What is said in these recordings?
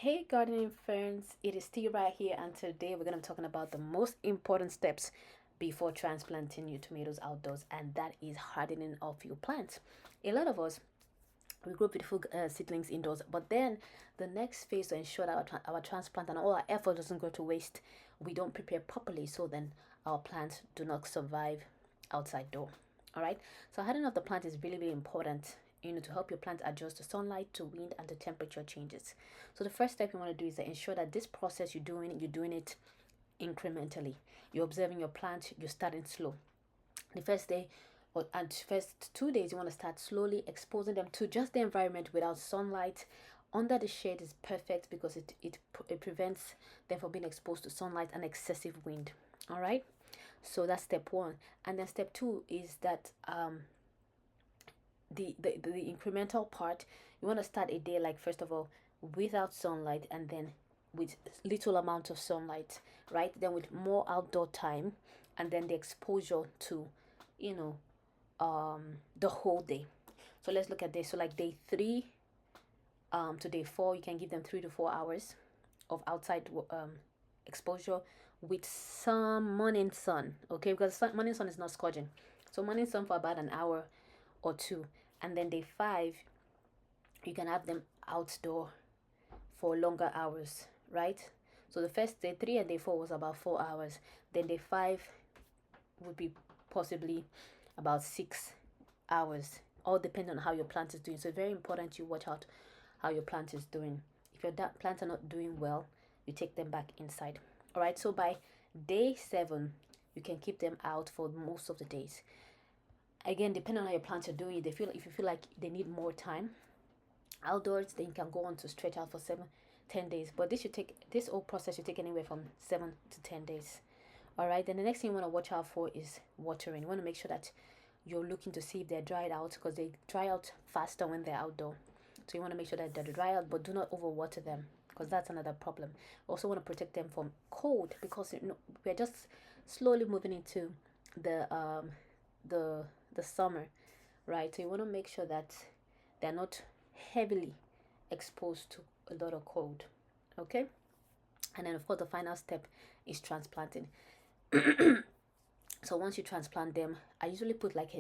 Hey gardening friends, it is T right here, and today we're going to be talking about the most important steps before transplanting your tomatoes outdoors, and that is hardening of your plants. A lot of us, we grow beautiful seedlings indoors, but then the next phase to ensure that our transplant and all our effort doesn't go to waste, we don't prepare properly, so then our plants do not survive outside door. All right, so hardening of the plant is really important, to help your plant adjust to sunlight, to wind, and to temperature changes. So the first step you want to do is to ensure that this process you're doing it incrementally. You're observing your plant, you're starting slow. The first day and first 2 days, you want to start slowly exposing them to just the environment without sunlight. Under the shade is perfect because it prevents them from being exposed to sunlight and excessive wind. All right, so that's step one. And then step two is that the incremental part. You want to start a day, like, first of all, without sunlight, and then with little amount of sunlight, right? Then with more outdoor time, and then the exposure to, you know the whole day. So let's look at this. So like day 3 to day 4, you can give them 3 to 4 hours of outside exposure with some morning sun, okay? Because morning sun is not scorching, so morning sun for about an hour or two. And then day 5, you can have them outdoor for longer hours, right? So the first day 3 and day 4 was about 4 hours. Then day 5 would be possibly about 6 hours, all depending on how your plant is doing. So it's very important you watch out how your plant is doing. If your plants are not doing well, you take them back inside. All right, so by day 7, you can keep them out for most of the days. Again, depending on how your plants are doing, if you feel like they need more time outdoors, then you can go on to stretch out for 7-10 days. But this whole process should take anywhere from 7 to 10 days. All right, then the next thing you want to watch out for is watering. You want to make sure that you're looking to see if they're dried out, because they dry out faster when they're outdoor. So you want to make sure that they're dry out, but do not overwater them, because that's another problem. Also want to protect them from cold, because we're just slowly moving into the summer, right? So you want to make sure that they're not heavily exposed to a lot of cold. Okay, and then of course the final step is transplanting. So once you transplant them, I usually put like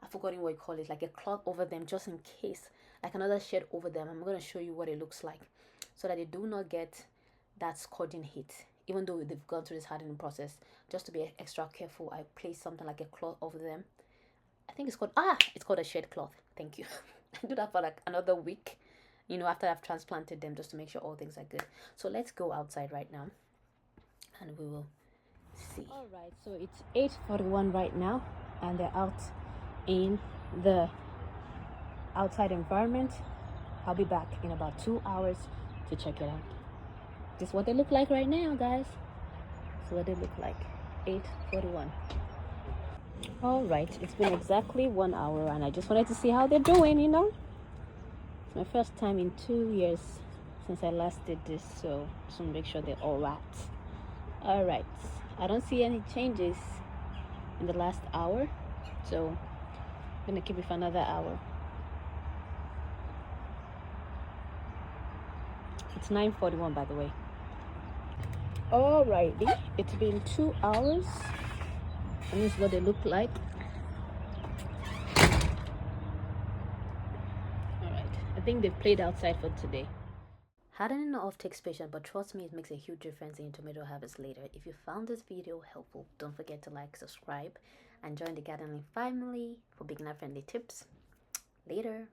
I've forgotten what you call it, like a cloth over them, just in case, like another shed over them. I'm going to show you what it looks like, so that they do not get that scorching heat, even though they've gone through this hardening process. Just to be extra careful, I place something like a cloth over them. I think it's called a shed cloth. Thank you. I do that for like another week, after I've transplanted them, just to make sure all things are good. So let's go outside right now, and we will see. All right, so it's 8:41 right now, and they're out in the outside environment. I'll be back in about 2 hours to check it out. This is what they look like right now, guys. So what they look like. 8:41. All right, it's been exactly 1 hour, and I just wanted to see how they're doing. It's my first time in 2 years since I last did this, so just want to make sure they're all right. All right, I don't see any changes in the last hour, so I'm gonna keep it for another hour. It's 9:41, by the way. Alrighty, it's been 2 hours, and this is what they look like. Alright, I think they've played outside for today. Hardening off takes patience, but trust me, it makes a huge difference in your tomato harvest later. If you found this video helpful, don't forget to like, subscribe, and join the gardening family for beginner friendly tips. Later.